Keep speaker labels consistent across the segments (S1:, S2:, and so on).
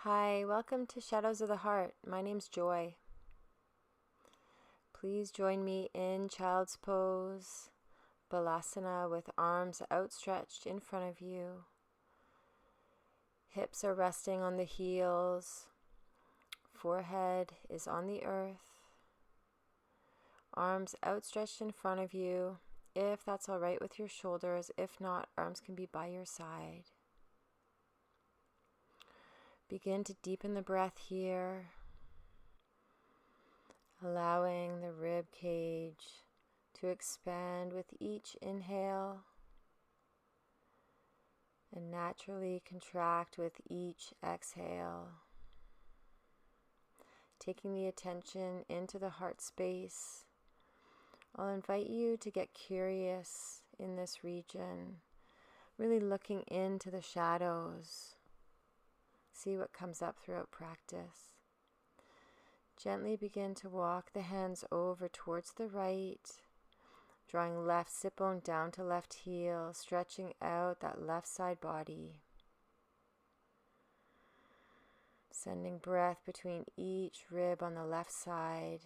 S1: Hi, welcome to Shadows of the Heart. My name's Joy. Please join me in Child's Pose, Balasana, with arms outstretched in front of you. Hips are resting on the heels. Forehead is on the earth. Arms outstretched in front of you, if that's all right with your shoulders. If not, arms can be by your side. Begin to deepen the breath here, allowing the rib cage to expand with each inhale and naturally contract with each exhale. Taking the attention into the heart space, I'll invite you to get curious in this region, really looking into the shadows. See what comes up throughout practice. Gently begin to walk the hands over towards the right, drawing left sit bone down to left heel, stretching out that left side body. Sending breath between each rib on the left side,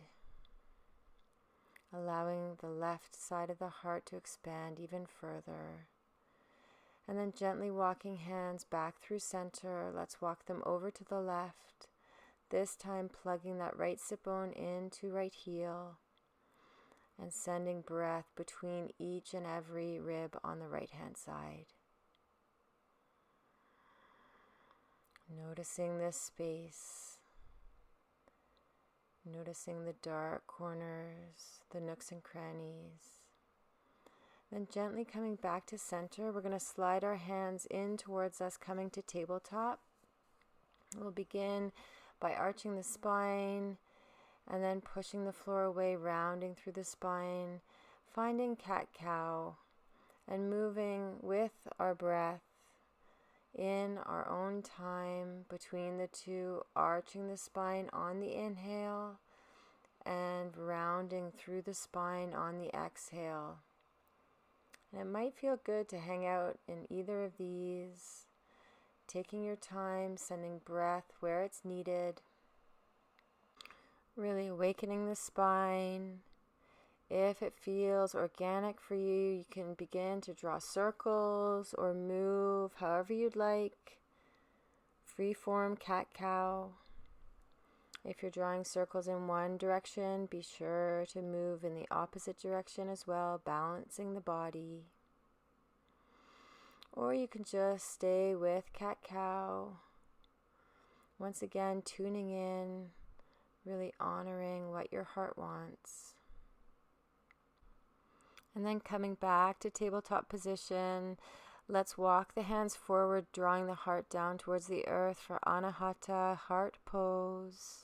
S1: allowing the left side of the heart to expand even further. And then gently walking hands back through center. Let's walk them over to the left. This time plugging that right sit bone into right heel and sending breath between each and every rib on the right hand side. Noticing this space. Noticing the dark corners, the nooks and crannies. Then gently coming back to center, we're going to slide our hands in towards us, coming to tabletop. We'll begin by arching the spine and then pushing the floor away, rounding through the spine, finding cat-cow and moving with our breath in our own time between the two, arching the spine on the inhale and rounding through the spine on the exhale. And it might feel good to hang out in either of these, taking your time, sending breath where it's needed, really awakening the spine. If it feels organic for you, you can begin to draw circles or move however you'd like. Free-form cat-cow. If you're drawing circles in one direction, be sure to move in the opposite direction as well, balancing the body. Or you can just stay with cat-cow. Once again, tuning in, really honoring what your heart wants. And then coming back to tabletop position, let's walk the hands forward, drawing the heart down towards the earth for Anahata, heart pose.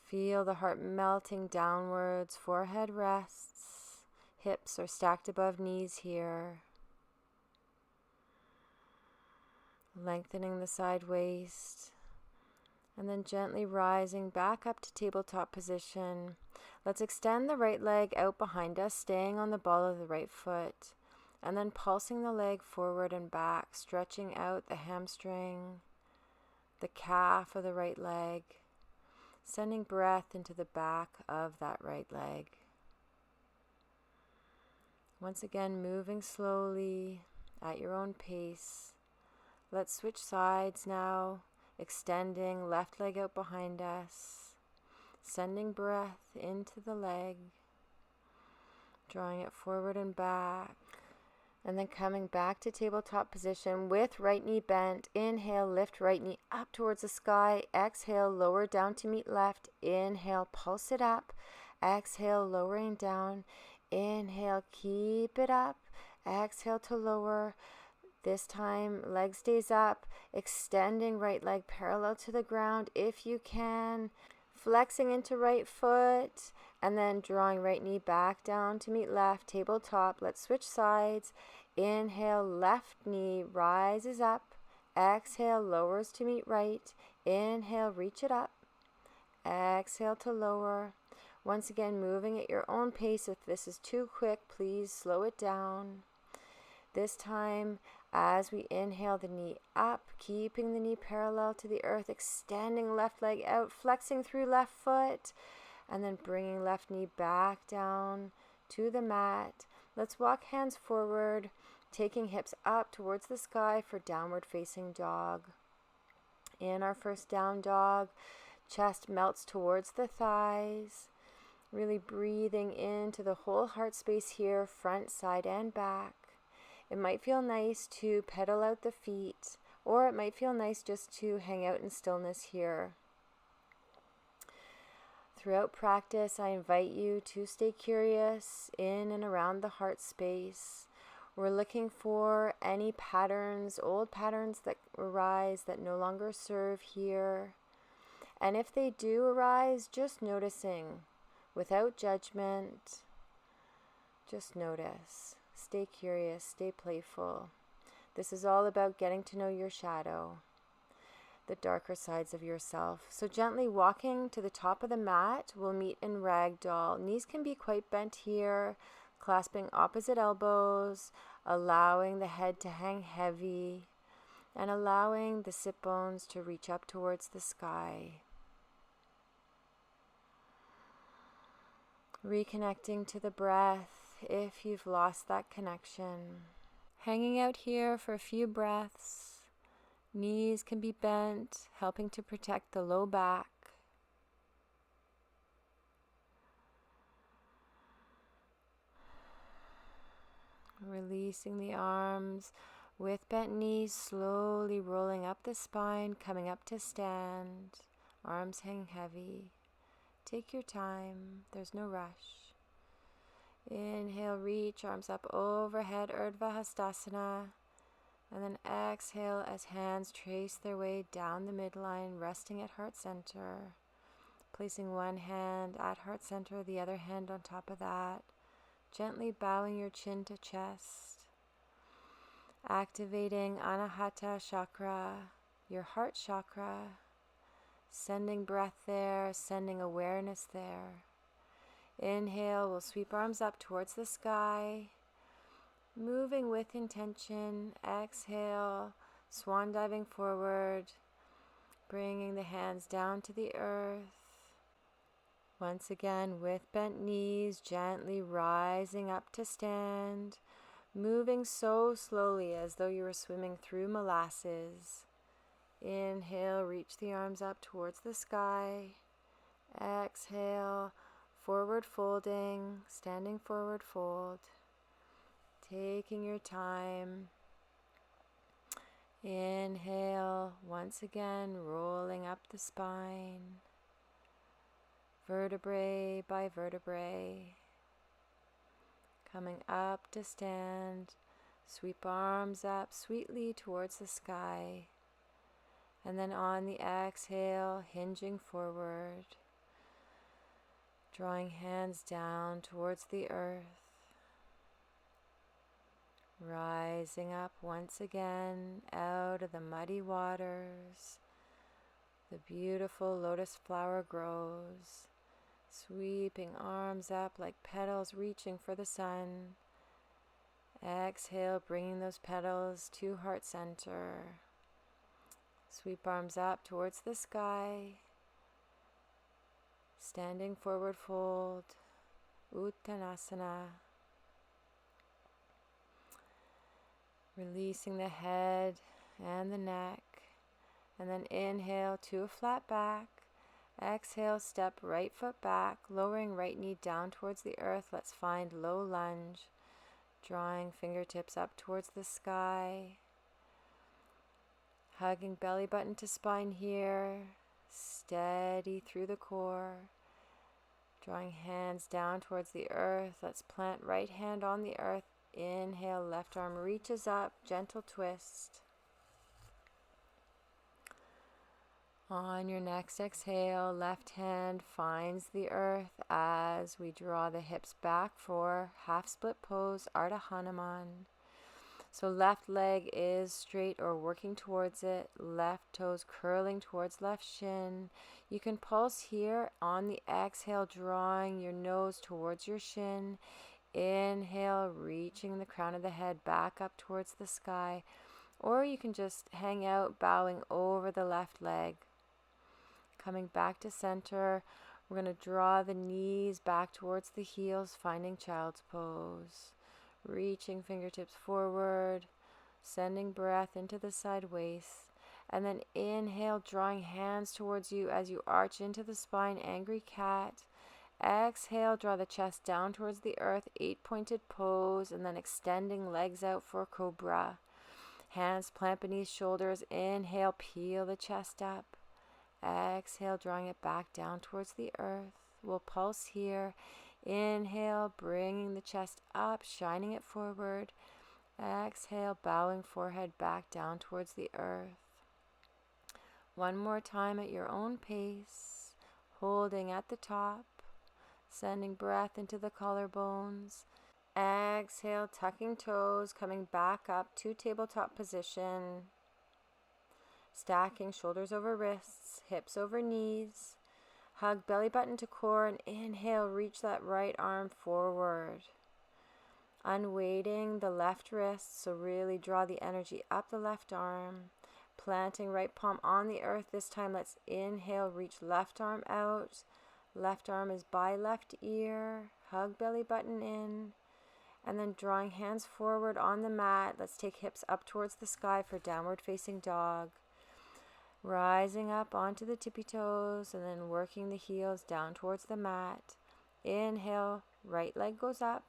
S1: Feel the heart melting downwards, forehead rests, hips are stacked above knees here. Lengthening the side waist, and then gently rising back up to tabletop position. Let's extend the right leg out behind us, staying on the ball of the right foot, and then pulsing the leg forward and back, stretching out the hamstring, the calf of the right leg. Sending breath into the back of that right leg. Once again, moving slowly at your own pace. Let's switch sides now, extending left leg out behind us. Sending breath into the leg. Drawing it forward and back. And then coming back to tabletop position with right knee bent. Inhale, lift right knee up towards the sky. Exhale, lower down to meet left. Inhale, pulse it up. Exhale, lowering down. Inhale, keep it up. Exhale to lower. This time, leg stays up. Extending right leg parallel to the ground if you can. Flexing into right foot. And then drawing right knee back down to meet left, tabletop. Let's switch sides. Inhale, left knee rises up. Exhale, lowers to meet right. Inhale, reach it up. Exhale to lower. Once again, moving at your own pace. If this is too quick, please slow it down. This time, As we inhale, the knee up, keeping the knee parallel to the earth, extending left leg out, flexing through left foot, and then bringing left knee back down to the mat. Let's walk hands forward, taking hips up towards the sky for downward facing dog. In our first down dog, chest melts towards the thighs, really breathing into the whole heart space here, front, side, and back. It might feel nice to pedal out the feet, or it might feel nice just to hang out in stillness here. Throughout practice, I invite you to stay curious in and around the heart space. We're looking for any patterns, old patterns that arise that no longer serve here. And if they do arise, just noticing, without judgment, just notice. Stay curious, stay playful. This is all about getting to know your shadow, the darker sides of yourself. So gently walking to the top of the mat, we'll meet in ragdoll. Knees can be quite bent here, clasping opposite elbows, allowing the head to hang heavy, and allowing the sit bones to reach up towards the sky. Reconnecting to the breath if you've lost that connection. Hanging out here for a few breaths. Knees can be bent, helping to protect the low back. Releasing the arms with bent knees, slowly rolling up the spine, coming up to stand. Arms hang heavy. Take your time, there's no rush. Inhale, reach, arms up overhead, Urdhva Hastasana. And then exhale as hands trace their way down the midline, resting at heart center. Placing one hand at heart center, the other hand on top of that. Gently bowing your chin to chest. Activating Anahata Chakra, your heart chakra. Sending breath there, sending awareness there. Inhale, we'll sweep arms up towards the sky. Moving with intention. Exhale, swan diving forward. Bringing the hands down to the earth. Once again, with bent knees, gently rising up to stand. Moving so slowly as though you were swimming through molasses. Inhale, reach the arms up towards the sky. Exhale, forward folding, standing forward fold. Taking your time. Inhale, once again, rolling up the spine. Vertebrae by vertebrae. Coming up to stand. Sweep arms up sweetly towards the sky. And then on the exhale, hinging forward. Drawing hands down towards the earth. Rising up once again out of the muddy waters. The beautiful lotus flower grows. Sweeping arms up like petals reaching for the sun. Exhale, bringing those petals to heart center. Sweep arms up towards the sky. Standing forward fold, Uttanasana. Releasing the head and the neck. And then inhale to a flat back. Exhale, step right foot back, lowering right knee down towards the earth. Let's find low lunge. Drawing fingertips up towards the sky. Hugging belly button to spine here. Steady through the core. Drawing hands down towards the earth. Let's plant right hand on the earth. Inhale, left arm reaches up, gentle twist. On your next exhale, left hand finds the earth as we draw the hips back for half split pose, Ardha Hanuman. So left leg is straight or working towards it, left toes curling towards left shin. You can pulse here on the exhale, drawing your nose towards your shin. Inhale, reaching the crown of the head back up towards the sky. or you can just hang out, bowing over the left leg. Coming back to center, we're going to draw the knees back towards the heels, finding child's pose. Reaching fingertips forward, sending breath into the side waist. And then inhale, drawing hands towards you as you arch into the spine, angry cat. Exhale, draw the chest down towards the earth, 8-pointed pose, and then extending legs out for cobra. Hands plant beneath shoulders. Inhale, peel the chest up. Exhale, drawing it back down towards the earth. We'll pulse here. Inhale, bringing the chest up, shining it forward. Exhale, bowing forehead back down towards the earth. One more time at your own pace, holding at the top, sending breath into the collarbones. Exhale, tucking toes, coming back up to tabletop position. Stacking shoulders over wrists, hips over knees. Hug belly button to core and inhale, reach that right arm forward. Unweighting the left wrist, so really draw the energy up the left arm. Planting right palm on the earth. This time let's inhale, reach left arm out. Left arm is by left ear. Hug belly button in. And then drawing hands forward on the mat. Let's take hips up towards the sky for downward facing dog. Rising up onto the tippy toes and then working the heels down towards the mat. Inhale, right leg goes up.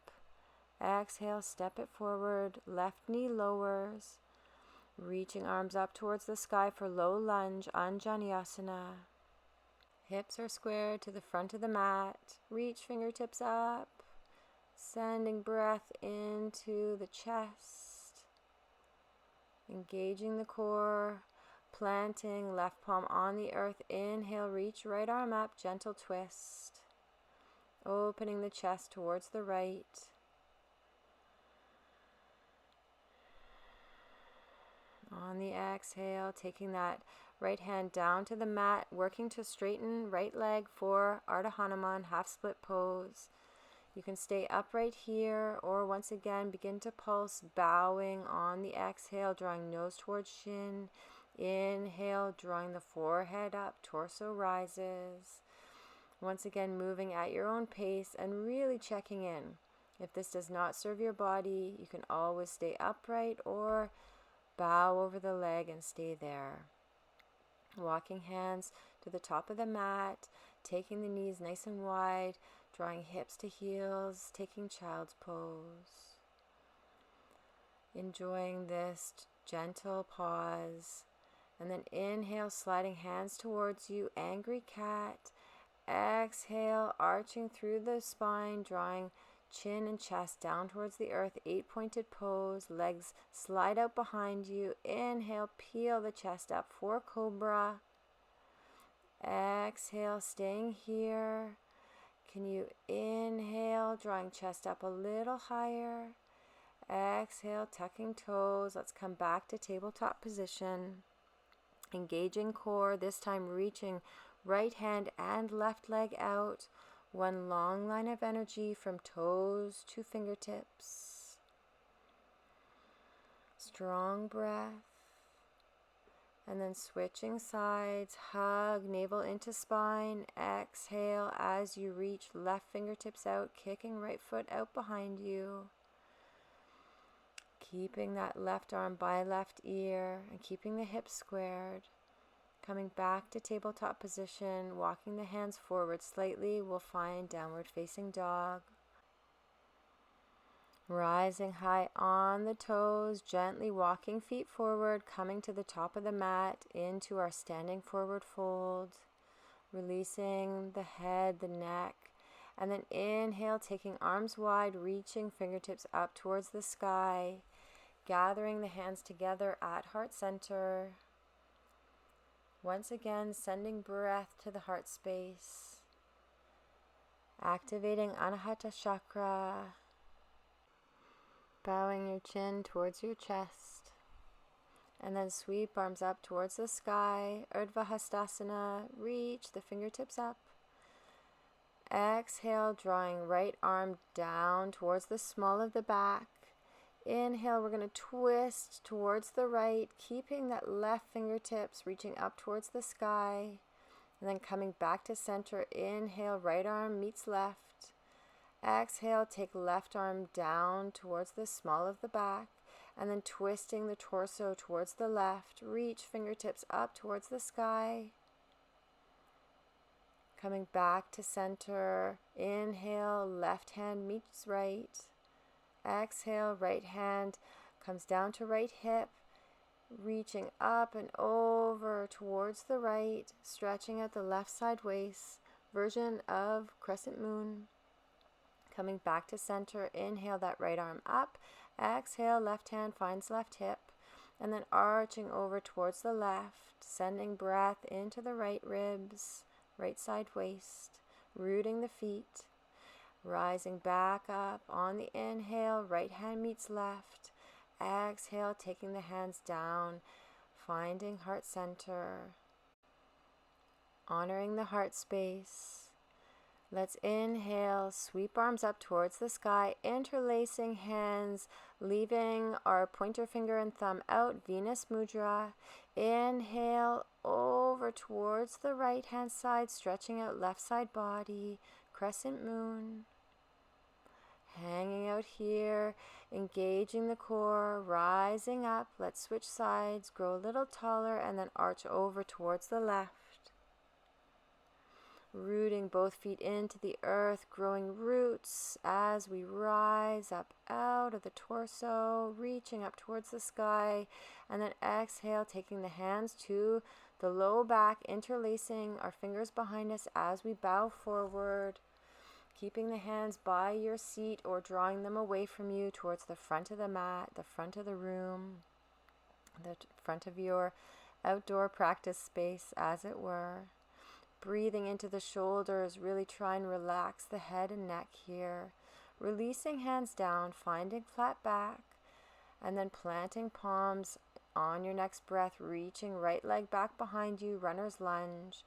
S1: Exhale, step it forward. Left knee lowers. Reaching arms up towards the sky for low lunge, Anjaneyasana. Hips are squared to the front of the mat. Reach fingertips up. Sending breath into the chest. Engaging the core. Planting left palm on the earth. Inhale, reach right arm up, gentle twist. Opening the chest towards the right. On the exhale, taking that right hand down to the mat, working to straighten right leg for Ardha Hanuman, half split pose. You can stay upright here, or once again begin to pulse, bowing on the exhale, drawing nose towards shin. Inhale, drawing the forehead up, torso rises. Once again, moving at your own pace and really checking in. If this does not serve your body, you can always stay upright or bow over the leg and stay there. Walking hands to the top of the mat, taking the knees nice and wide, drawing hips to heels, taking child's pose. Enjoying this gentle pause. And then inhale, sliding hands towards you, angry cat. Exhale, arching through the spine, drawing chin and chest down towards the earth, 8-pointed pose. Legs slide out behind you. Inhale, peel the chest up for cobra. Exhale, staying here. Can you inhale, drawing chest up a little higher. Exhale, tucking toes. Let's come back to tabletop position. Engaging core, this time reaching right hand and left leg out. One long line of energy from toes to fingertips. Strong breath. And then switching sides, hug navel into spine. Exhale as you reach left fingertips out, kicking right foot out behind you. Keeping that left arm by left ear and keeping the hips squared. Coming back to tabletop position, walking the hands forward slightly, we'll find downward facing dog. Rising high on the toes, gently walking feet forward, coming to the top of the mat into our standing forward fold. Releasing the head, the neck, and then inhale, taking arms wide, reaching fingertips up towards the sky. Gathering the hands together at heart center. Once again, sending breath to the heart space. Activating Anahata Chakra. Bowing your chin towards your chest. And then sweep arms up towards the sky. Urdhva Hastasana. Reach the fingertips up. Exhale, drawing right arm down towards the small of the back. Inhale, we're going to twist towards the right, keeping that left fingertips reaching up towards the sky. And then coming back to center. Inhale, right arm meets left. Exhale, take left arm down towards the small of the back. And then twisting the torso towards the left. Reach fingertips up towards the sky. Coming back to center. Inhale, left hand meets right. Exhale, right hand comes down to right hip, reaching up and over towards the right, stretching out the left side waist, version of crescent moon. Coming back to center, inhale that right arm up, exhale, left hand finds left hip, and then arching over towards the left, sending breath into the right ribs, right side waist, rooting the feet. Rising back up on the inhale, right hand meets left. Exhale, taking the hands down, finding heart center, honoring the heart space. Let's inhale, sweep arms up towards the sky, interlacing hands, leaving our pointer finger and thumb out, Venus Mudra. Inhale, over towards the right hand side, stretching out left side body, crescent moon. Hanging out here, engaging the core, rising up. Let's switch sides, grow a little taller, and then arch over towards the left. Rooting both feet into the earth, growing roots as we rise up out of the torso, reaching up towards the sky, and then exhale, taking the hands to the low back, interlacing our fingers behind us as we bow forward. Keeping the hands by your seat or drawing them away from you towards the front of the mat, the front of the room, the front of your outdoor practice space, as it were. Breathing into the shoulders, really try and relax the head and neck here. Releasing hands down, finding flat back, and then planting palms on your next breath, reaching right leg back behind you, runner's lunge.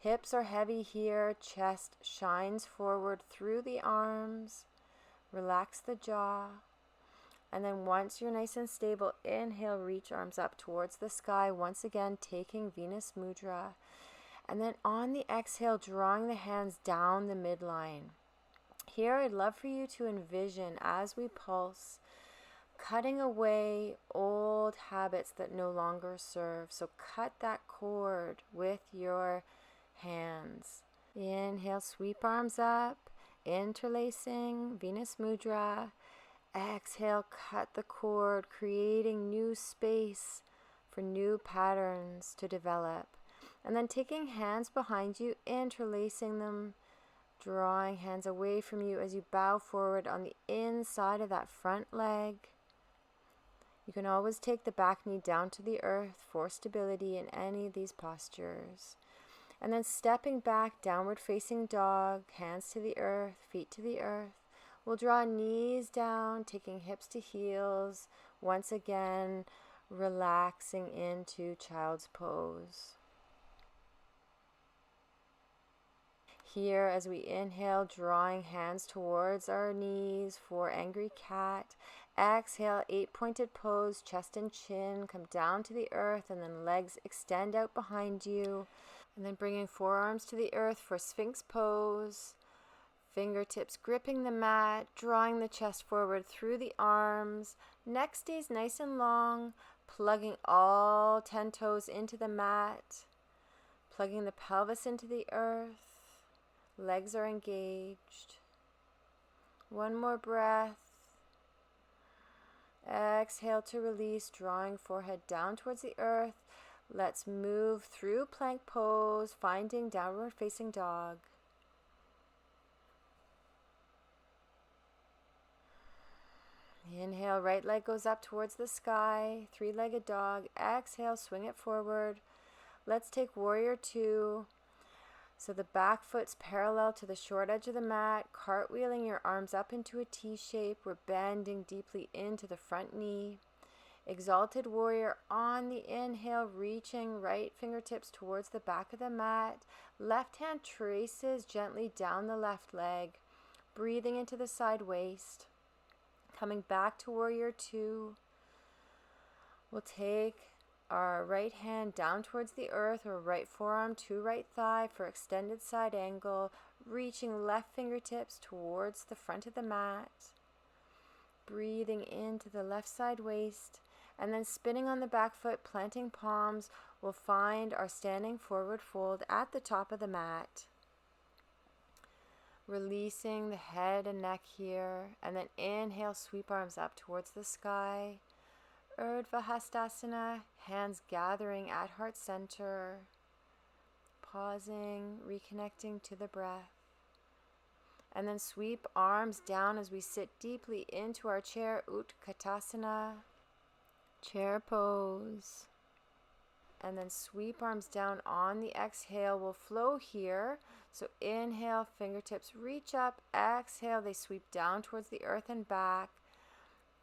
S1: Hips are heavy here, chest shines forward through the arms. Relax the jaw. And then once you're nice and stable, inhale, reach arms up towards the sky, once again taking Venus Mudra. And then on the exhale, drawing the hands down the midline. Here I'd love for you to envision as we pulse, cutting away old habits that no longer serve. So cut that cord with your hands. Inhale, sweep arms up, interlacing, Venus Mudra. Exhale, cut the cord, creating new space for new patterns to develop. And then taking hands behind you, interlacing them, drawing hands away from you as you bow forward on the inside of that front leg. You can always take the back knee down to the earth for stability in any of these postures. And then stepping back, downward facing dog, hands to the earth, feet to the earth. We'll draw knees down, taking hips to heels. Once again, relaxing into child's pose. Here, as we inhale, drawing hands towards our knees for angry cat. Exhale, 8-pointed pose, chest and chin, come down to the earth, and then legs extend out behind you. And then bringing forearms to the earth for Sphinx pose. Fingertips gripping the mat, drawing the chest forward through the arms. Neck stays nice and long, plugging all 10 toes into the mat. Plugging the pelvis into the earth. Legs are engaged. One more breath. Exhale to release, drawing forehead down towards the earth. Let's move through plank pose, finding downward facing dog. Inhale, right leg goes up towards the sky, 3-legged dog. Exhale, swing it forward. Let's take warrior 2. So the back foot's parallel to the short edge of the mat, cartwheeling your arms up into a T shape. We're bending deeply into the front knee. Exalted warrior on the inhale, reaching right fingertips towards the back of the mat. Left hand traces gently down the left leg, breathing into the side waist. Coming back to warrior two, we'll take our right hand down towards the earth, or right forearm to right thigh for extended side angle, reaching left fingertips towards the front of the mat. Breathing into the left side waist, and then spinning on the back foot, planting palms. We'll find our standing forward fold at the top of the mat. Releasing the head and neck here, and then inhale, sweep arms up towards the sky. Urdhva Hastasana, hands gathering at heart center. Pausing, reconnecting to the breath. And then sweep arms down as we sit deeply into our chair, Utkatasana, chair pose. And then sweep arms down on the exhale. We'll flow here. So inhale, fingertips reach up. Exhale, they sweep down towards the earth and back.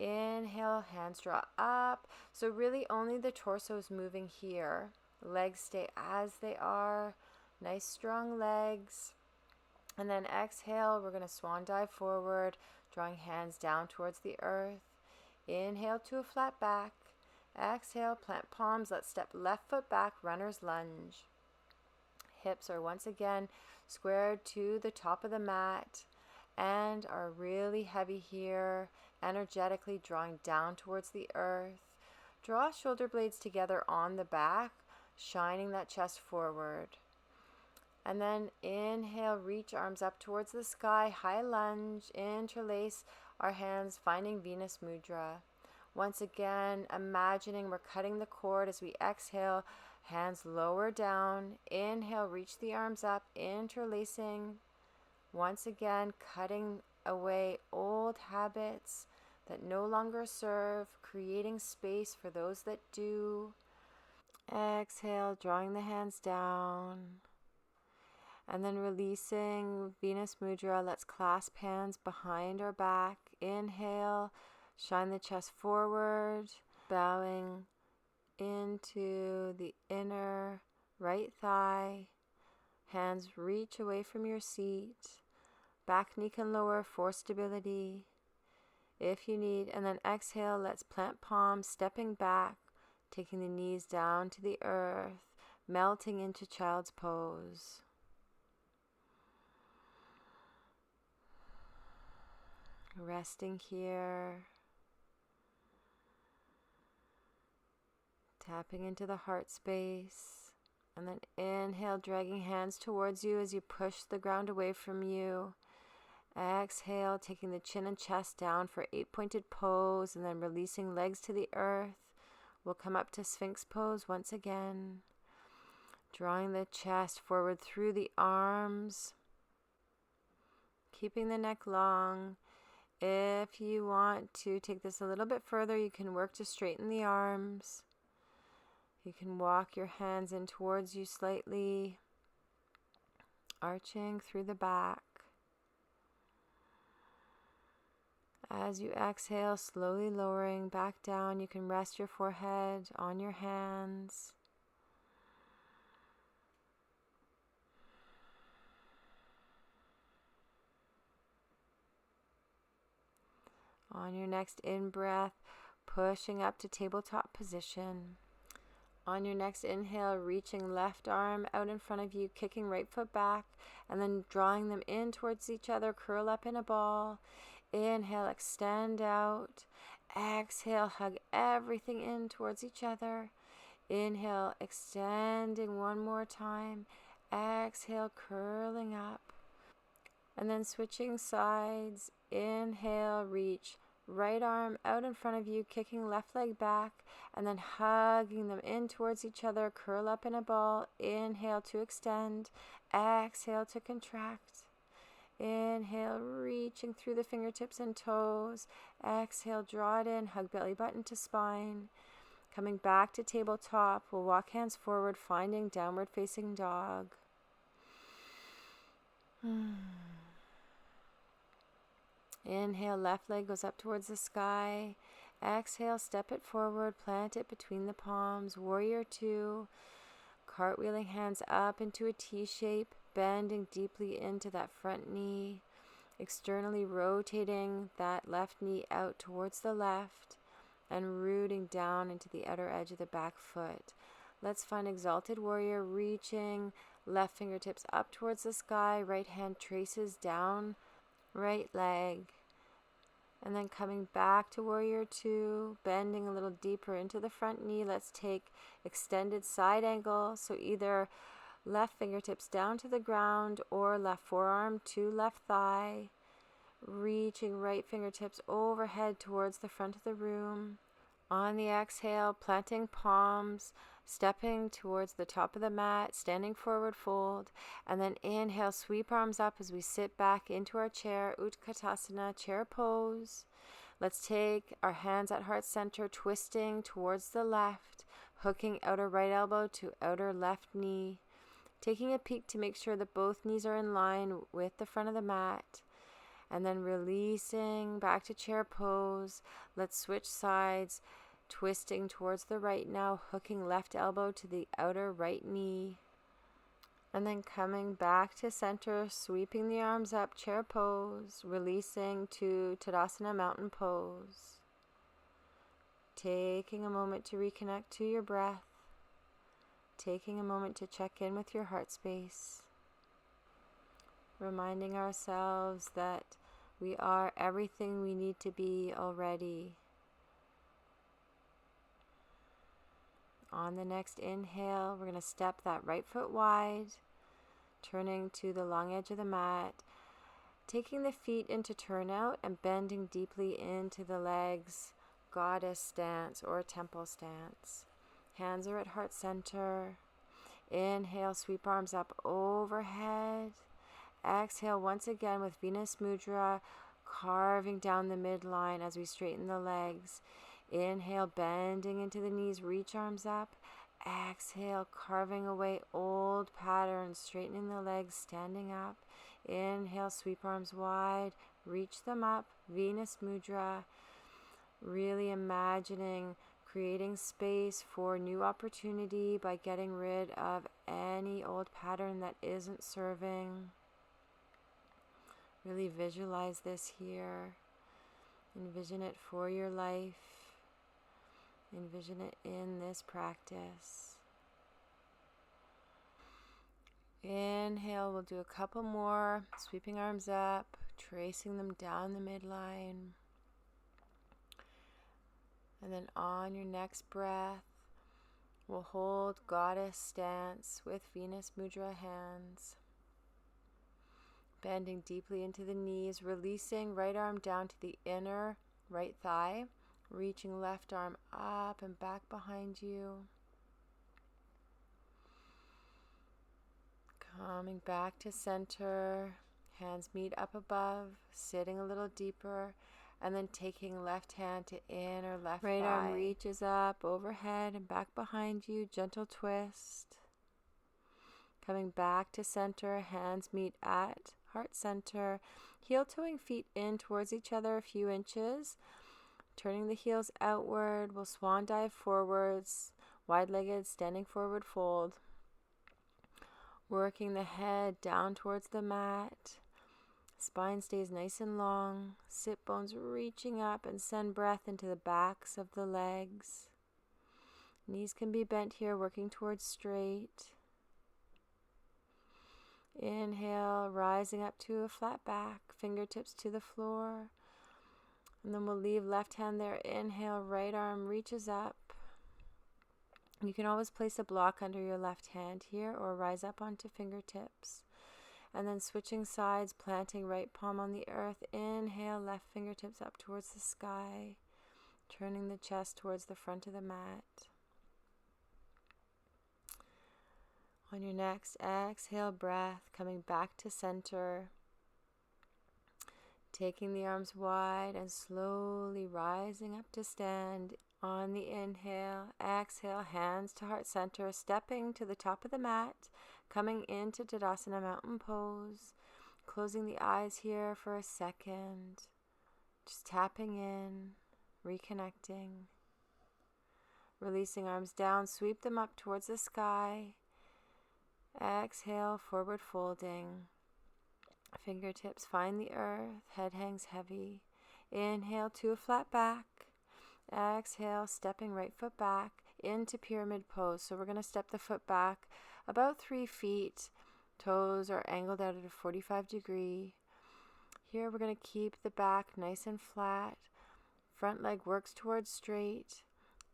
S1: Inhale, hands draw up. So really only the torso is moving here. Legs stay as they are. Nice strong legs. And then exhale, we're going to swan dive forward, drawing hands down towards the earth. Inhale to a flat back. Exhale, plant palms. Let's step left foot back, runner's lunge. Hips are once again squared to the top of the mat and are really heavy here, energetically drawing down towards the earth. Draw shoulder blades together on the back, shining that chest forward. And then inhale, reach arms up towards the sky, high lunge, interlace our hands, finding Venus Mudra. Once again, imagining we're cutting the cord as we exhale, hands lower down. Inhale, reach the arms up, interlacing. Once again, cutting away old habits that no longer serve, creating space for those that do. Exhale, drawing the hands down. And then releasing Venus Mudra, let's clasp hands behind our back. Inhale, shine the chest forward, bowing into the inner right thigh. Hands reach away from your seat. Back knee can lower for stability if you need. And then exhale, let's plant palms, stepping back, taking the knees down to the earth, melting into child's pose. Resting here, tapping into the heart space, and then inhale, dragging hands towards you as you push the ground away from you. Exhale, taking the chin and chest down for 8-pointed pose, and then releasing legs to the earth. We'll come up to Sphinx pose once again, drawing the chest forward through the arms, keeping the neck long. If you want to take this a little bit further, you can work to straighten the arms. You can walk your hands in towards you slightly, arching through the back. As you exhale, slowly lowering back down, you can rest your forehead on your hands. On your next in-breath, pushing up to tabletop position. On your next inhale, reaching left arm out in front of you, kicking right foot back, and then drawing them in towards each other, curl up in a ball. Inhale, extend out. Exhale, hug everything in towards each other. Inhale, extending one more time. Exhale, curling up. And then switching sides. Inhale, reach right arm out in front of you, kicking left leg back, and then hugging them in towards each other, curl up in a ball. Inhale to extend. Exhale to contract. Inhale, reaching through the fingertips and toes. Exhale, draw it in, hug belly button to spine. Coming back to tabletop, we'll walk hands forward, finding downward facing dog. Inhale, left leg goes up towards the sky. Exhale, step it forward, plant it between the palms. Warrior two, cartwheeling hands up into a T shape, bending deeply into that front knee. externally rotating that left knee out towards the left and rooting down into the outer edge of the back foot. Let's find Exalted Warrior, reaching left fingertips up towards the sky, right hand traces down right leg, and then coming back to Warrior 2, bending a little deeper into the front knee. Let's take extended side angle, so either left fingertips down to the ground or left forearm to left thigh, reaching right fingertips overhead towards the front of the room. On the exhale, planting palms, stepping towards the top of the mat, standing forward fold, and then inhale, sweep arms up as we sit back into our chair, Utkatasana, chair pose. Let's take our hands at heart center, twisting towards the left, hooking outer right elbow to outer left knee, taking a peek to make sure that both knees are in line with the front of the mat, and then releasing back to chair pose. Let's switch sides, twisting towards the right now, hooking left elbow to the outer right knee, and then coming back to center, sweeping the arms up, chair pose, releasing to Tadasana, mountain pose. Taking a moment to reconnect to your breath, taking a moment to check in with your heart space, reminding ourselves that we are everything we need to be already. On the next inhale, we're going to step that right foot wide, turning to the long edge of the mat, taking the feet into turnout and bending deeply into the legs, goddess stance or temple stance. Hands are at heart center. Inhale, sweep arms up overhead. Exhale once again with Venus Mudra, carving down the midline as we straighten the legs. Inhale, bending into the knees, reach arms up. Exhale, carving away old patterns, straightening the legs, standing up. Inhale, sweep arms wide, reach them up, Venus Mudra. Really imagining creating space for new opportunity by getting rid of any old pattern that isn't serving. Really visualize this here. Envision it for your life. Envision it in this practice. Inhale, we'll do a couple more. Sweeping arms up, tracing them down the midline. And then on your next breath, we'll hold goddess stance with Venus Mudra hands. Bending deeply into the knees, releasing right arm down to the inner right thigh, reaching left arm up and back behind you. Coming back to center, hands meet up above, sitting a little deeper, and then taking left hand to inner left thigh. Right arm reaches up overhead and back behind you, gentle twist. Coming back to center, hands meet at heart center, heel-toeing feet in towards each other a few inches. Turning the heels outward, we'll swan dive forwards, wide-legged, standing forward fold. Working the head down towards the mat. Spine stays nice and long. Sit bones reaching up and send breath into the backs of the legs. Knees can be bent here, working towards straight. Inhale, rising up to a flat back, fingertips to the floor. And then we'll leave left hand there. Inhale, right arm reaches up. You can always place a block under your left hand here or rise up onto fingertips. And then switching sides, planting right palm on the earth. Inhale, left fingertips up towards the sky. Turning the chest towards the front of the mat. On your next exhale breath, coming back to center. Taking the arms wide and slowly rising up to stand. On the inhale, exhale, hands to heart center, stepping to the top of the mat, coming into Tadasana, mountain pose. Closing the eyes here for a second. Just tapping in, reconnecting. Releasing arms down, sweep them up towards the sky. Exhale, forward folding. Fingertips find the earth, head hangs heavy. Inhale to a flat back. Exhale, stepping right foot back into pyramid pose. So we're going to step the foot back about 3 feet. Toes are angled out at a 45 degree. Here we're going to keep the back nice and flat. Front leg works towards straight.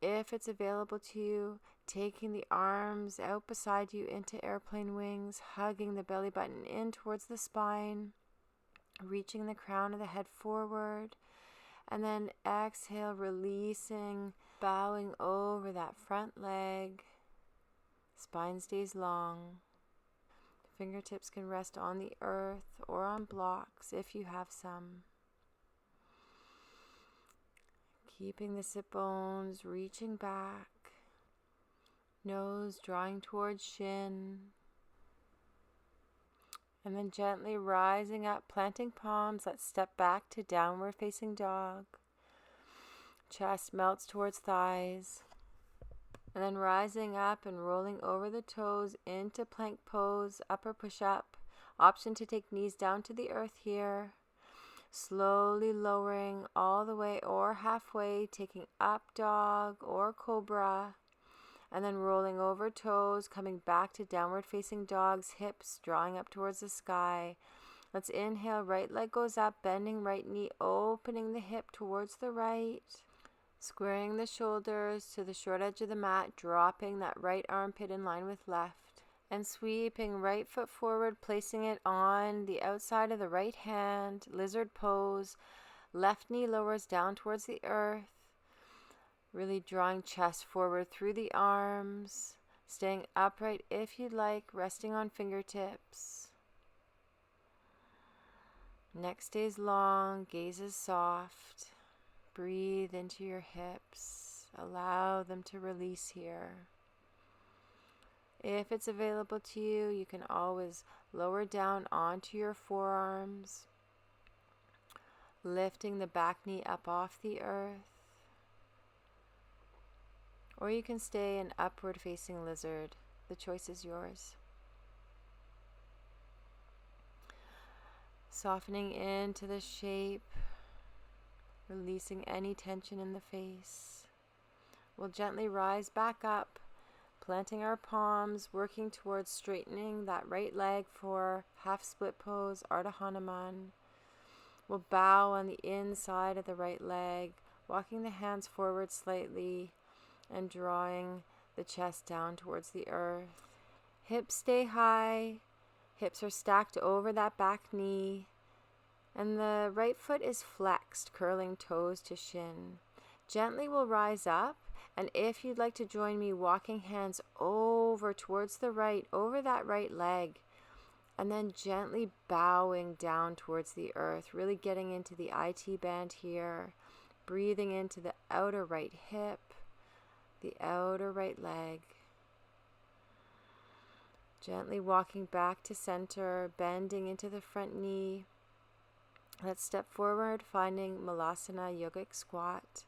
S1: If it's available to you, taking the arms out beside you into airplane wings, hugging the belly button in towards the spine, reaching the crown of the head forward, and then exhale, releasing, bowing over that front leg. Spine stays long. Fingertips can rest on the earth or on blocks if you have some. Keeping the sit bones reaching back. Nose drawing towards shin. And then gently rising up, planting palms. Let's step back to downward facing dog. Chest melts towards thighs. And then rising up and rolling over the toes into plank pose, upper push-up. Option to take knees down to the earth here. Slowly lowering all the way or halfway, taking up dog or cobra. And then rolling over toes, coming back to downward facing dogs, hips drawing up towards the sky. Let's inhale, right leg goes up, bending right knee, opening the hip towards the right. Squaring the shoulders to the short edge of the mat, dropping that right armpit in line with left. And sweeping right foot forward, placing it on the outside of the right hand, lizard pose. Left knee lowers down towards the earth. Really drawing chest forward through the arms. Staying upright if you'd like, resting on fingertips. Neck stays long, gaze is soft. Breathe into your hips. Allow them to release here. If it's available to you, you can always lower down onto your forearms, lifting the back knee up off the earth. Or you can stay in upward facing lizard. The choice is yours. Softening into the shape, releasing any tension in the face. We'll gently rise back up, planting our palms, working towards straightening that right leg for half split pose, Ardha Hanuman. We'll bow on the inside of the right leg, walking the hands forward slightly and drawing the chest down towards the earth. Hips stay high, hips are stacked over that back knee, and the right foot is flexed, curling toes to shin. Gently we'll rise up, and if you'd like to join me, walking hands over towards the right, over that right leg, and then gently bowing down towards the earth, really getting into the IT band here, breathing into the outer right hip, the outer right leg. Gently walking back to center, bending into the front knee. Let's step forward, finding Malasana Yogic Squat.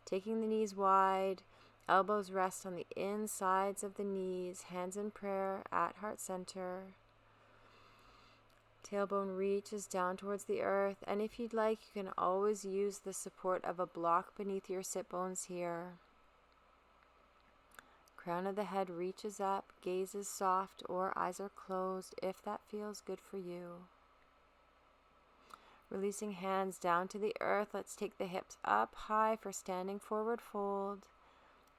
S1: Taking the knees wide, elbows rest on the insides of the knees, hands in prayer at heart center. Tailbone reaches down towards the earth, and if you'd like, you can always use the support of a block beneath your sit bones here. Crown of the head reaches up, gaze is soft or eyes are closed if that feels good for you. Releasing hands down to the earth, let's take the hips up high for standing forward fold.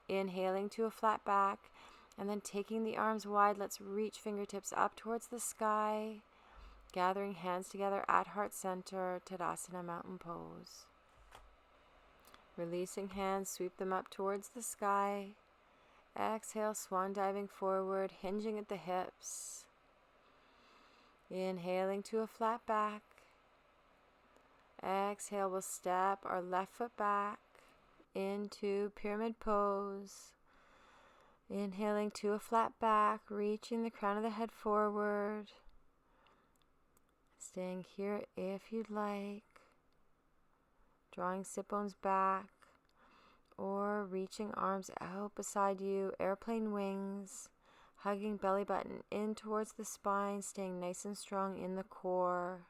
S1: Inhaling to a flat back, and then taking the arms wide, let's reach fingertips up towards the sky, gathering hands together at heart center, Tadasana Mountain Pose. Releasing hands, sweep them up towards the sky. Exhale, swan diving forward, hinging at the hips. Inhaling to a flat back. Exhale, we'll step our left foot back into pyramid pose. Inhaling to a flat back, reaching the crown of the head forward. Staying here if you'd like. Drawing sit bones back. Or reaching arms out beside you, airplane wings, hugging belly button in towards the spine, staying nice and strong in the core.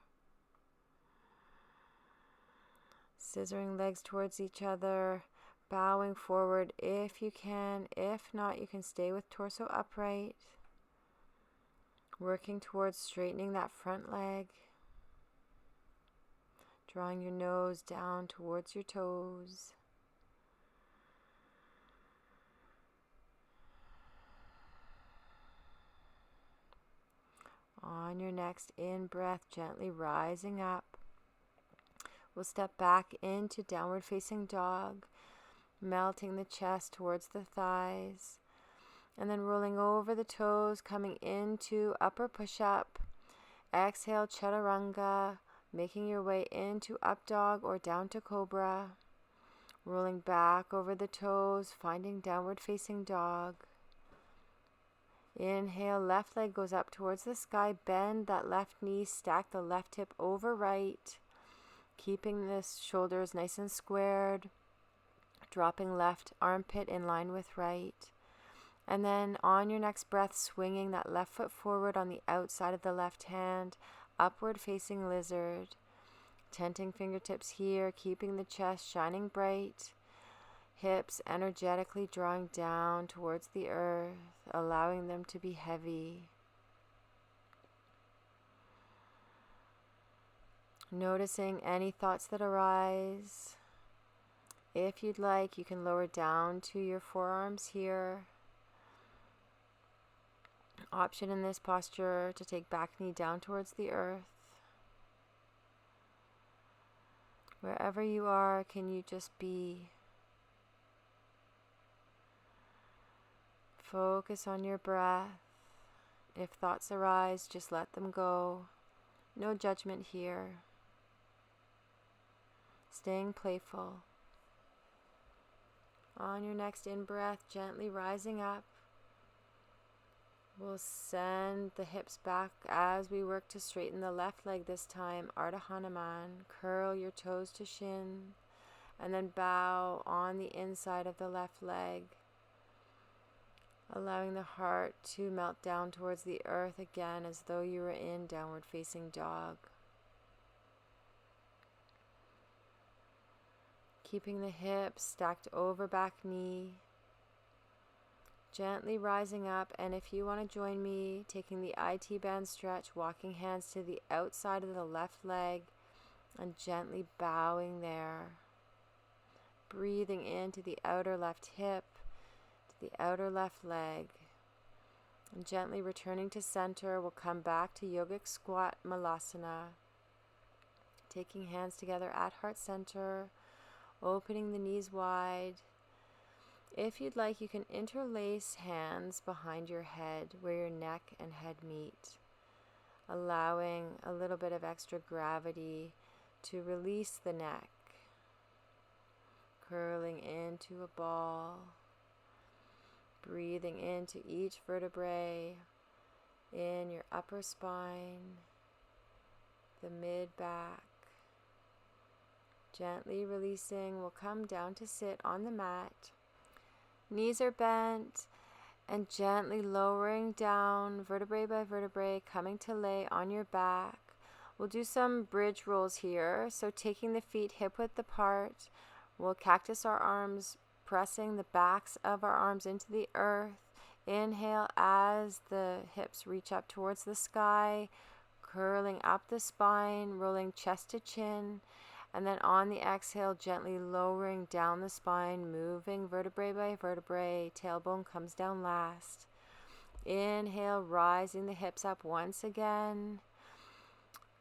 S1: Scissoring legs towards each other, bowing forward if you can. If not, you can stay with torso upright. Working towards straightening that front leg. Drawing your nose down towards your toes. On your next in-breath, gently rising up. We'll step back into downward facing dog, melting the chest towards the thighs, and then rolling over the toes, coming into upper push-up. Exhale, chaturanga, making your way into up dog or down to cobra. Rolling back over the toes, finding downward facing dog. Inhale, left leg goes up towards the sky, bend that left knee, stack the left hip over right. Keeping the shoulders nice and squared, dropping left armpit in line with right. And then on your next breath, swinging that left foot forward on the outside of the left hand, upward facing lizard. Tenting fingertips here, keeping the chest shining bright. Hips energetically drawing down towards the earth, allowing them to be heavy. Noticing any thoughts that arise. If you'd like, you can lower down to your forearms here. Option in this posture to take back knee down towards the earth. Wherever you are, can you just be? Focus on your breath. If thoughts arise, just let them go. No judgment here. Staying playful. On your next in-breath, gently rising up. We'll send the hips back as we work to straighten the left leg this time. Ardha Hanuman. Curl your toes to shin. And then bow on the inside of the left leg. Allowing the heart to melt down towards the earth again as though you were in downward facing dog. Keeping the hips stacked over back knee. Gently rising up, and if you want to join me, taking the IT band stretch, walking hands to the outside of the left leg and gently bowing there. Breathing into the outer left hip, to the outer left leg. And gently returning to center, we'll come back to yogic squat malasana. Taking hands together at heart center, opening the knees wide. If you'd like, you can interlace hands behind your head where your neck and head meet, allowing a little bit of extra gravity to release the neck, curling into a ball, breathing into each vertebrae in your upper spine, the mid-back. Gently releasing, we'll come down to sit on the mat. Knees are bent, and gently lowering down vertebrae by vertebrae, coming to lay on your back. We'll do some bridge rolls here. So taking the feet hip width apart, we'll cactus our arms, pressing the backs of our arms into the earth. Inhale as the hips reach up towards the sky, curling up the spine, rolling chest to chin. And then on the exhale, gently lowering down the spine, moving vertebrae by vertebrae. Tailbone comes down last. Inhale, rising the hips up once again.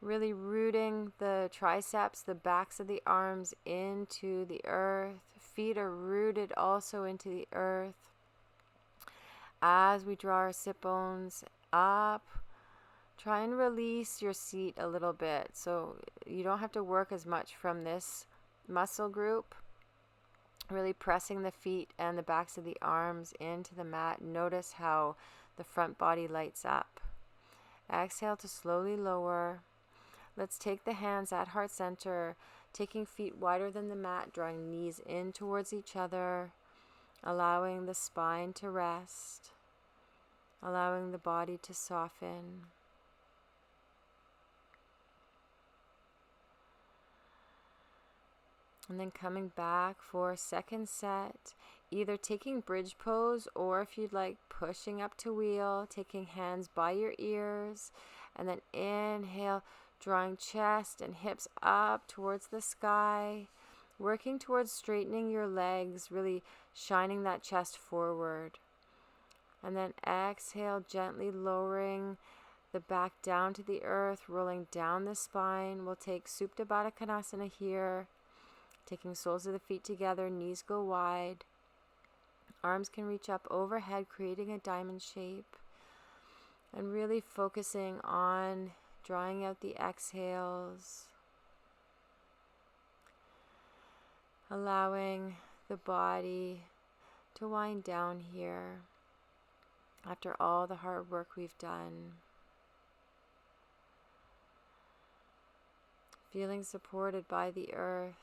S1: Really rooting the triceps, the backs of the arms into the earth. Feet are rooted also into the earth. As we draw our sit bones up, try and release your seat a little bit, so you don't have to work as much from this muscle group. Really pressing the feet and the backs of the arms into the mat. Notice how the front body lights up. Exhale to slowly lower. Let's take the hands at heart center, taking feet wider than the mat, drawing knees in towards each other, allowing the spine to rest, allowing the body to soften. And then coming back for second set, either taking bridge pose, or if you'd like, pushing up to wheel, taking hands by your ears, and then inhale, drawing chest and hips up towards the sky, working towards straightening your legs, really shining that chest forward. And then exhale, gently lowering the back down to the earth, rolling down the spine. We'll take Supta Baddha Konasana here, taking soles of the feet together, knees go wide. Arms can reach up overhead, creating a diamond shape. And really focusing on drawing out the exhales. Allowing the body to wind down here after all the hard work we've done. Feeling supported by the earth,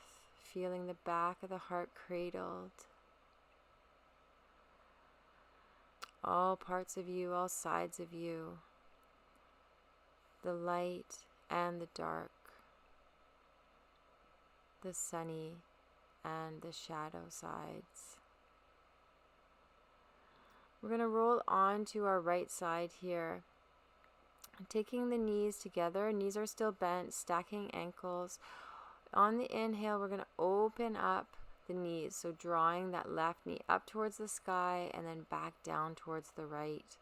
S1: feeling the back of the heart cradled. All parts of you, all sides of you, the light and the dark, the sunny and the shadow sides. We're going to roll on to our right side here. Taking the knees together, knees are still bent, stacking ankles. On the inhale, we're going to open up the knees, so drawing that left knee up towards the sky and then back down towards the right.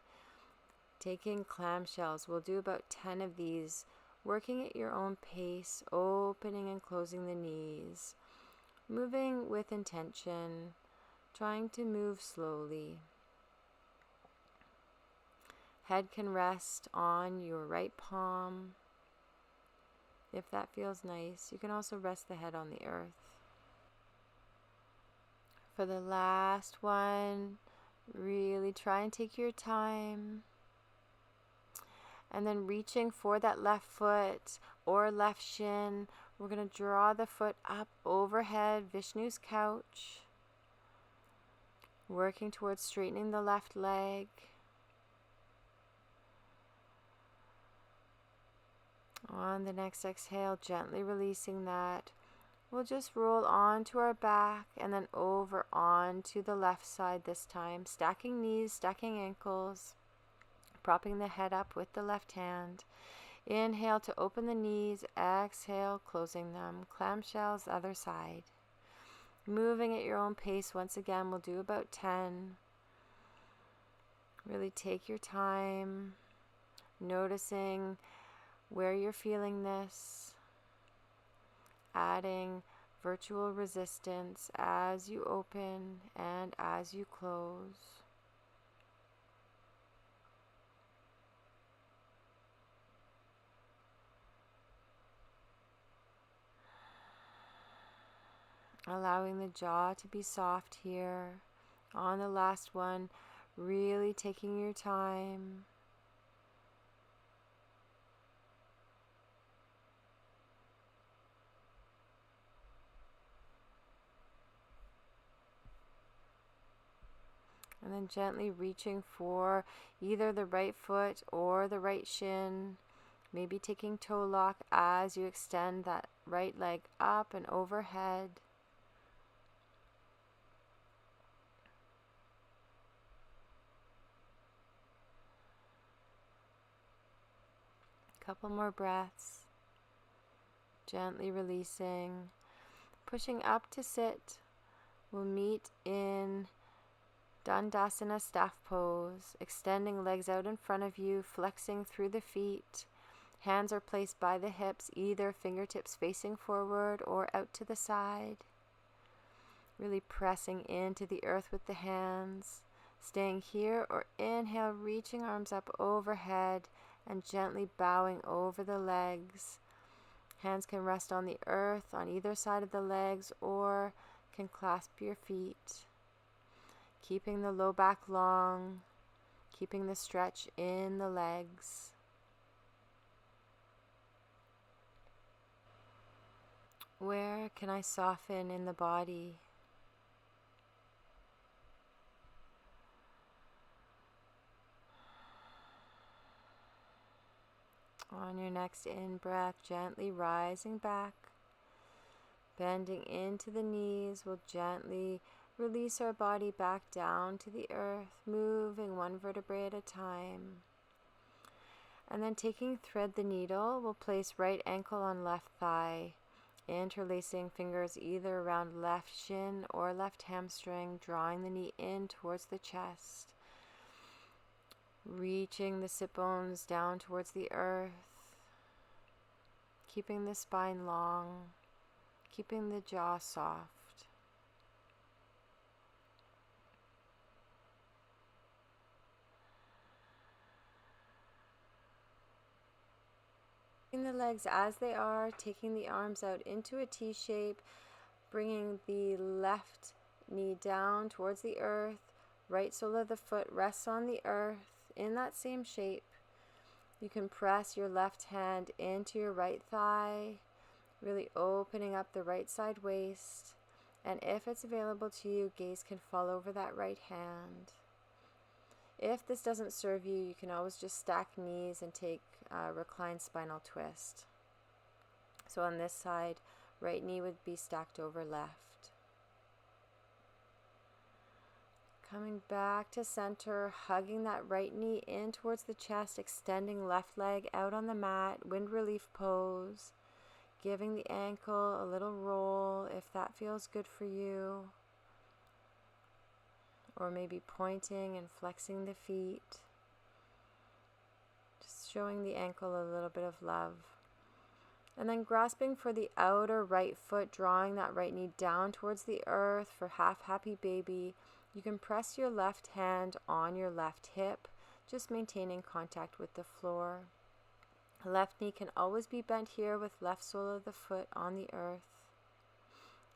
S1: Taking clamshells, we'll do about 10 of these, working at your own pace, opening and closing the knees, moving with intention, trying to move slowly. Head can rest on your right palm. If that feels nice, you can also rest the head on the earth. For the last one, really try and take your time. And then reaching for that left foot or left shin, we're going to draw the foot up overhead, Vishnu's couch. Working towards straightening the left leg. On the next exhale, gently releasing that. We'll just roll onto our back and then over onto the left side this time. Stacking knees, stacking ankles, propping the head up with the left hand. Inhale to open the knees, exhale, closing them. Clamshells, other side. Moving at your own pace. Once again, we'll do about 10. Really take your time, noticing where you're feeling this. Adding virtual resistance as you open and as you close. Allowing the jaw to be soft here. On the last one, really taking your time. And then gently reaching for either the right foot or the right shin. Maybe taking toe lock as you extend that right leg up and overhead. Couple more breaths. Gently releasing. Pushing up to sit. We'll meet in Dandasana staff pose, extending legs out in front of you, flexing through the feet. Hands are placed by the hips, either fingertips facing forward or out to the side. Really pressing into the earth with the hands. Staying here or inhale, reaching arms up overhead and gently bowing over the legs. Hands can rest on the earth on either side of the legs or can clasp your feet. Keeping the low back long, keeping the stretch in the legs. Where can I soften in the body? On your next in-breath, gently rising back, Bending into the knees, we'll gently release our body back down to the earth, moving one vertebrae at a time. And then taking thread the needle, we'll place right ankle on left thigh, interlacing fingers either around left shin or left hamstring, drawing the knee in towards the chest, reaching the sit bones down towards the earth, keeping the spine long, keeping the jaw soft. The legs as they are, taking the arms out into a T shape, bringing the left knee down towards the earth, right sole of the foot rests on the earth in that same shape. You can press your left hand into your right thigh, really opening up the right side waist, and if it's available to you, gaze can fall over that right hand. If this doesn't serve you, you can always just stack knees and take a reclined spinal twist. So on this side, right knee would be stacked over left. Coming back to center, hugging that right knee in towards the chest, extending left leg out on the mat, wind relief pose, giving the ankle a little roll if that feels good for you. Or maybe pointing and flexing the feet. Just showing the ankle a little bit of love. And then grasping for the outer right foot, drawing that right knee down towards the earth for half happy baby. You can press your left hand on your left hip, just maintaining contact with the floor. Left knee can always be bent here with left sole of the foot on the earth,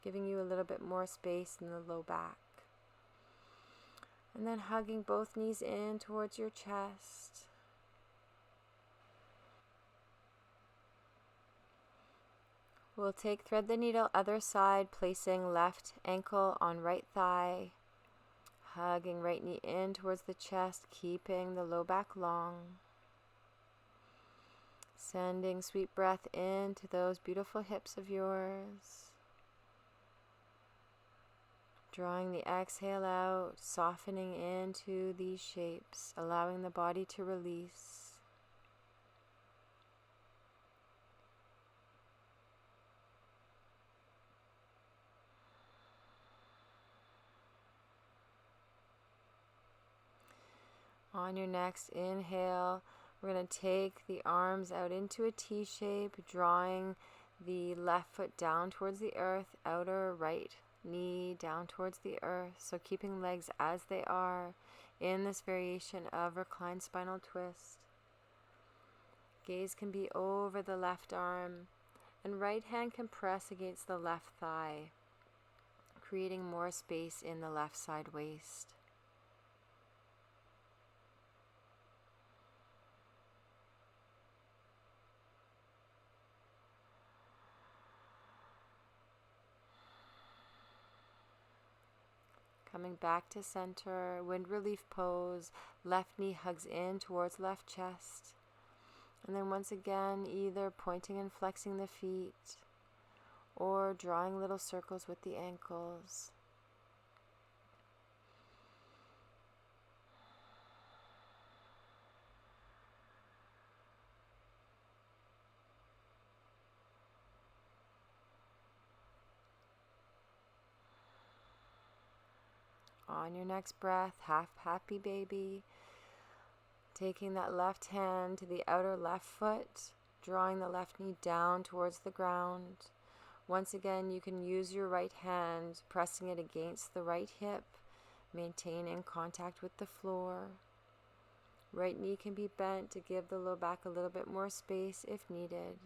S1: giving you a little bit more space in the low back. And then hugging both knees in towards your chest. We'll take thread the needle other side, placing left ankle on right thigh. Hugging right knee in towards the chest, keeping the low back long. Sending sweet breath into those beautiful hips of yours. Drawing the exhale out, softening into these shapes, allowing the body to release. On your next inhale, we're going to take the arms out into a T shape, drawing the left foot down towards the earth, outer right knee down towards the earth. So keeping legs as they are in this variation of reclined spinal twist. Gaze can be over the left arm, and right hand can press against the left thigh, creating more space in the left side waist. Coming back to center, wind relief pose, left knee hugs in towards left chest. And then once again, either pointing and flexing the feet or drawing little circles with the ankles. On your next breath, half happy baby. Taking that left hand to the outer left foot, drawing the left knee down towards the ground. Once again, you can use your right hand, pressing it against the right hip, maintaining contact with the floor. Right knee can be bent to give the low back a little bit more space if needed.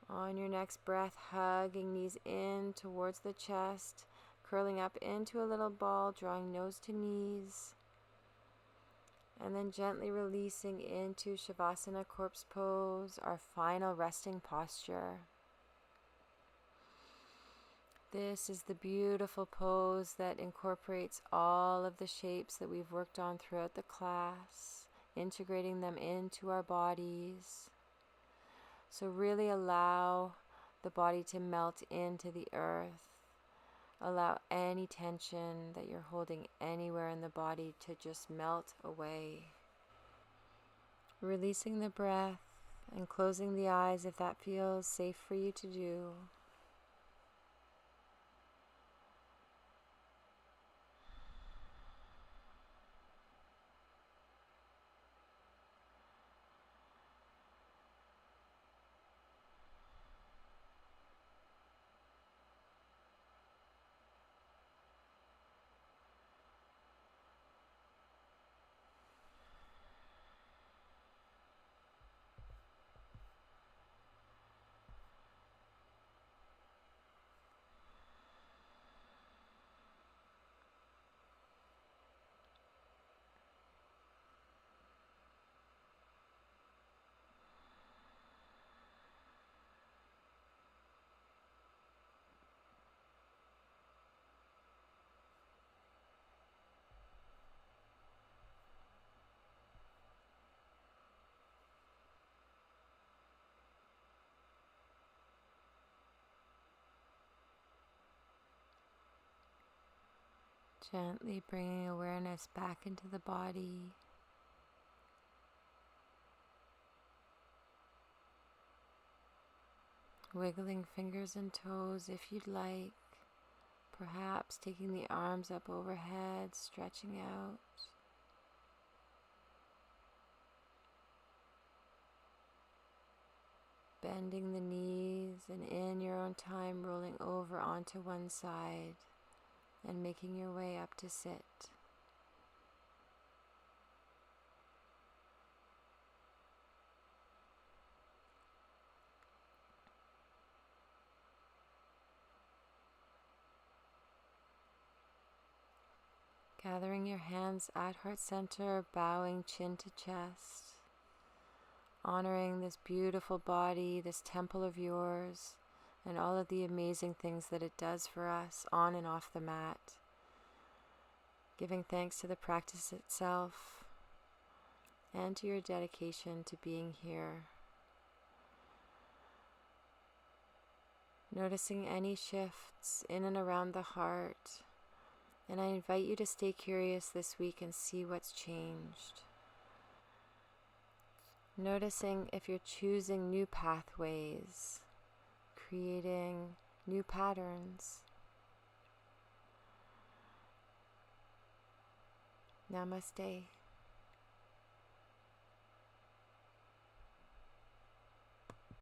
S1: On your next breath, hugging knees in towards the chest, curling up into a little ball, drawing nose to knees. And then gently releasing into Shavasana corpse pose, our final resting posture. This is the beautiful pose that incorporates all of the shapes that we've worked on throughout the class, integrating them into our bodies. So really allow the body to melt into the earth. Allow any tension that you're holding anywhere in the body to just melt away. Releasing the breath and closing the eyes if that feels safe for you to do. Gently bringing awareness back into the body. Wiggling fingers and toes if you'd like. Perhaps taking the arms up overhead, stretching out. Bending the knees and in your own time rolling over onto one side and making your way up to sit. Gathering your hands at heart center, bowing chin to chest. Honoring this beautiful body, this temple of yours, and all of the amazing things that it does for us on and off the mat. Giving thanks to the practice itself and to your dedication to being here. Noticing any shifts in and around the heart, and I invite you to stay curious this week and see what's changed. Noticing if you're choosing new pathways, creating new patterns. Namaste.